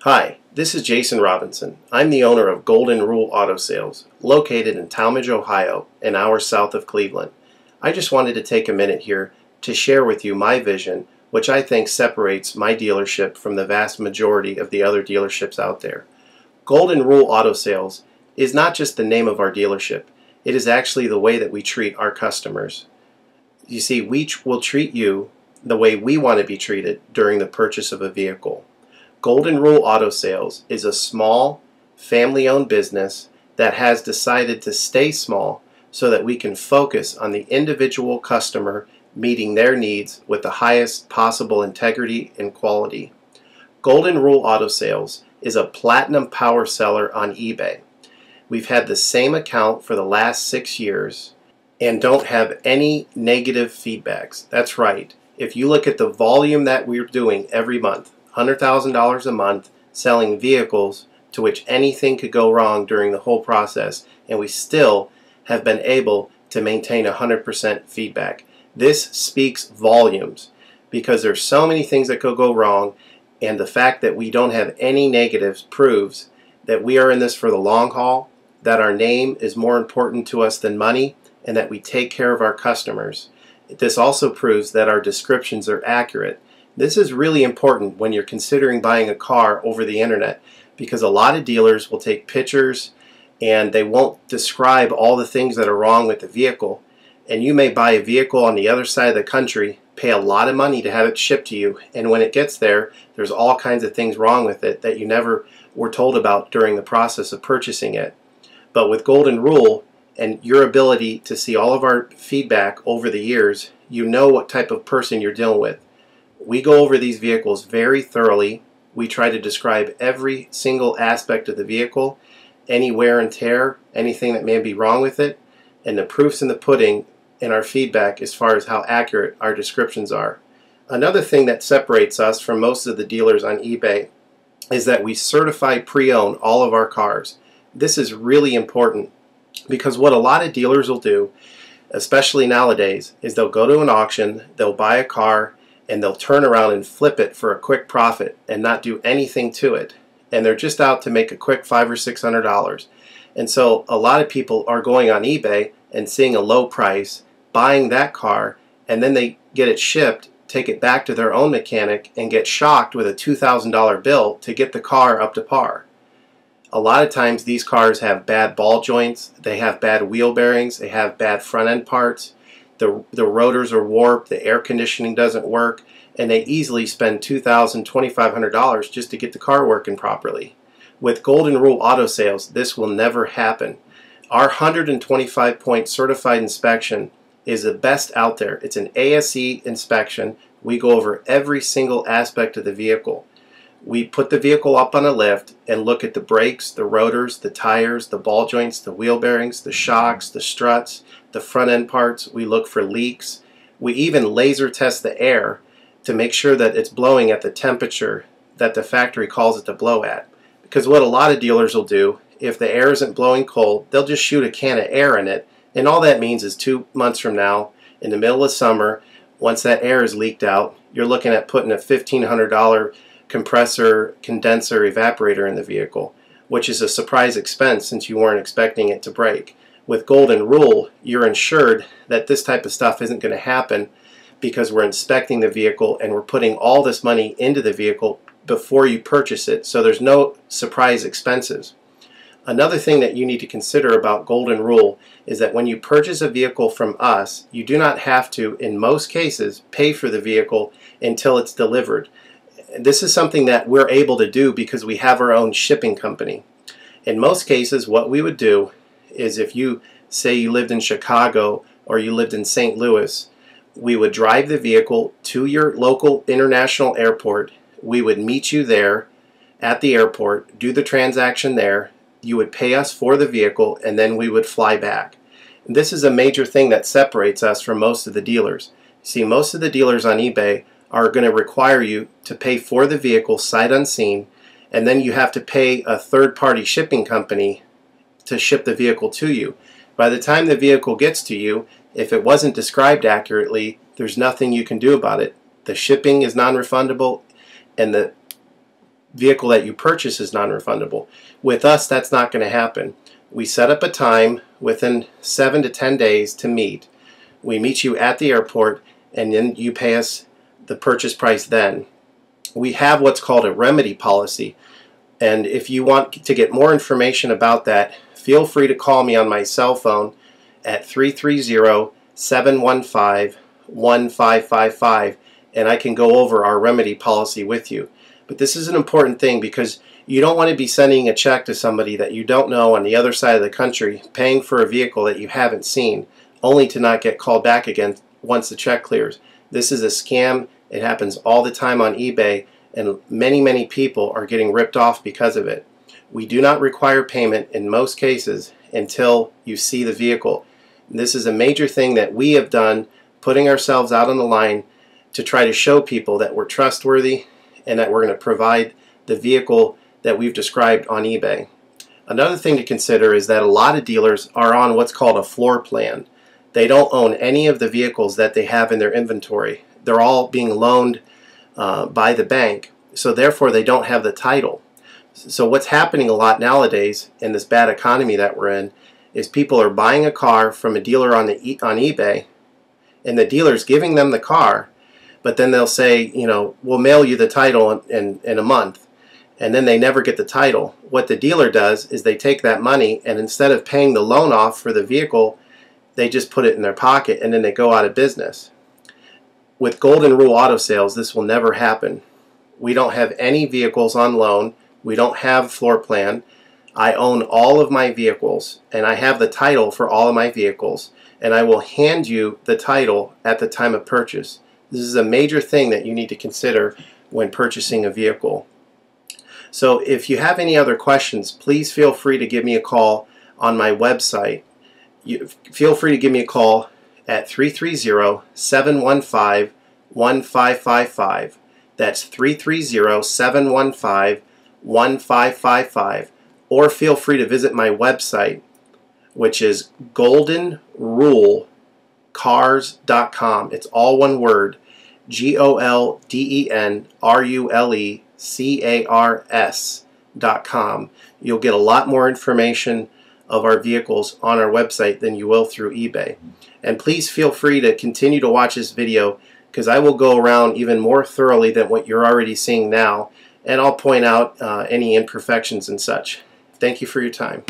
Hi, this is Jason Robinson. I'm the owner of Golden Rule Auto Sales, located in Tallmadge, Ohio, an hour south of Cleveland. I just wanted to take a minute here to share with you my vision, which I think separates my dealership from the vast majority of the other dealerships out there. Golden Rule Auto Sales is not just the name of our dealership, it is actually the way that we treat our customers. You see, we will treat you the way we want to be treated during the purchase of a vehicle. Golden Rule Auto Sales is a small, family-owned business that has decided to stay small so that we can focus on the individual customer meeting their needs with the highest possible integrity and quality. Golden Rule Auto Sales is a platinum power seller on eBay. We've had the same account for the last 6 years and don't have any negative feedbacks. That's right. If you look at the volume that we're doing every month, $100,000 a month selling vehicles to which anything could go wrong during the whole process, and we still have been able to maintain 100% feedback. This speaks volumes because there's so many things that could go wrong, and the fact that we don't have any negatives proves that we are in this for the long haul, that our name is more important to us than money, and that we take care of our customers. This also proves that our descriptions are accurate. This is really important when you're considering buying a car over the internet, because a lot of dealers will take pictures and they won't describe all the things that are wrong with the vehicle, and you may buy a vehicle on the other side of the country, pay a lot of money to have it shipped to you, and when it gets there, there's all kinds of things wrong with it that you never were told about during the process of purchasing it. But with Golden Rule and your ability to see all of our feedback over the years, you know what type of person you're dealing with. We go over these vehicles very thoroughly. We try to describe every single aspect of the vehicle, any wear and tear, anything that may be wrong with it, and the proof's in the pudding in our feedback as far as how accurate our descriptions are. Another thing that separates us from most of the dealers on eBay is that we certify pre-owned all of our cars. This is really important because what a lot of dealers will do, especially nowadays, is they'll go to an auction, they'll buy a car, and they'll turn around and flip it for a quick profit and not do anything to it. And they're just out to make a quick $500 or $600. And so a lot of people are going on eBay and seeing a low price, buying that car, and then they get it shipped, take it back to their own mechanic, and get shocked with a $2,000 bill to get the car up to par. A lot of times these cars have bad ball joints, they have bad wheel bearings, they have bad front end parts. The rotors are warped, the air conditioning doesn't work, and they easily spend $2,000, $2,500 just to get the car working properly. With Golden Rule Auto Sales, this will never happen. Our 125-point certified inspection is the best out there. It's an ASE inspection. We go over every single aspect of the vehicle. We put the vehicle up on a lift and look at the brakes, the rotors, the tires, the ball joints, the wheel bearings, the shocks, the struts, the front end parts. We look for leaks. We even laser test the air to make sure that it's blowing at the temperature that the factory calls it to blow at. Because what a lot of dealers will do, if the air isn't blowing cold, they'll just shoot a can of air in it, and all that means is 2 months from now, in the middle of summer, once that air is leaked out, you're looking at putting a $1,500 compressor, condenser, evaporator in the vehicle, which is a surprise expense since you weren't expecting it to break. With Golden Rule, you're ensured that this type of stuff isn't going to happen because we're inspecting the vehicle and we're putting all this money into the vehicle before you purchase it, so there's no surprise expenses. Another thing that you need to consider about Golden Rule is that when you purchase a vehicle from us, you do not have to, in most cases, pay for the vehicle until it's delivered. This is something that we're able to do because we have our own shipping company. In most cases, what we would do is if you say you lived in Chicago or you lived in St. Louis, we would drive the vehicle to your local international airport. We would meet you there at the airport, do the transaction there. You would pay us for the vehicle, and then we would fly back. And this is a major thing that separates us from most of the dealers. See, most of the dealers on eBay are going to require you to pay for the vehicle sight unseen, and then you have to pay a third-party shipping company to ship the vehicle to you. By the time the vehicle gets to you, if it wasn't described accurately, there's nothing you can do about it. The shipping is non-refundable, and the vehicle that you purchase is non-refundable. With us, that's not going to happen. We set up a time within 7 to 10 days to meet. We meet you at the airport, and then you pay us the purchase price then. We have what's called a remedy policy, and if you want to get more information about that, feel free to call me on my cell phone at 330-715-1555, and I can go over our remedy policy with you. But this is an important thing because you don't want to be sending a check to somebody that you don't know on the other side of the country, paying for a vehicle that you haven't seen, only to not get called back again once the check clears. This is a scam. It happens all the time on eBay, and many people are getting ripped off because of it. We do not require payment in most cases until you see the vehicle. And this is a major thing that we have done, putting ourselves out on the line to try to show people that we're trustworthy and that we're going to provide the vehicle that we've described on eBay. Another thing to consider is that a lot of dealers are on what's called a floor plan. They don't own any of the vehicles that they have in their inventory. They're all being loaned by the bank, so therefore they don't have the title. So what's happening a lot nowadays in this bad economy that we're in is people are buying a car from a dealer on eBay, and the dealer's giving them the car, but then they'll say, you know, we'll mail you the title in a month, and then they never get the title. What the dealer does is they take that money, and instead of paying the loan off for the vehicle, they just put it in their pocket, and then they go out of business. With Golden Rule Auto Sales, this will never happen. We don't have any vehicles on loan. We don't have floor plan. I own all of my vehicles, and I have the title for all of my vehicles, and I will hand you the title at the time of purchase. This is a major thing that you need to consider when purchasing a vehicle. So if you have any other questions, please feel free to give me a call on my website. Feel free to give me a call at 330-715-1555. That's 330-715-1555. Or feel free to visit my website, which is goldenrulecars.com. It's all one word, goldenrulecars.com. You'll get a lot more information of our vehicles on our website than you will through eBay. And please feel free to continue to watch this video, because I will go around even more thoroughly than what you're already seeing now, and I'll point out any imperfections and such. Thank you for your time.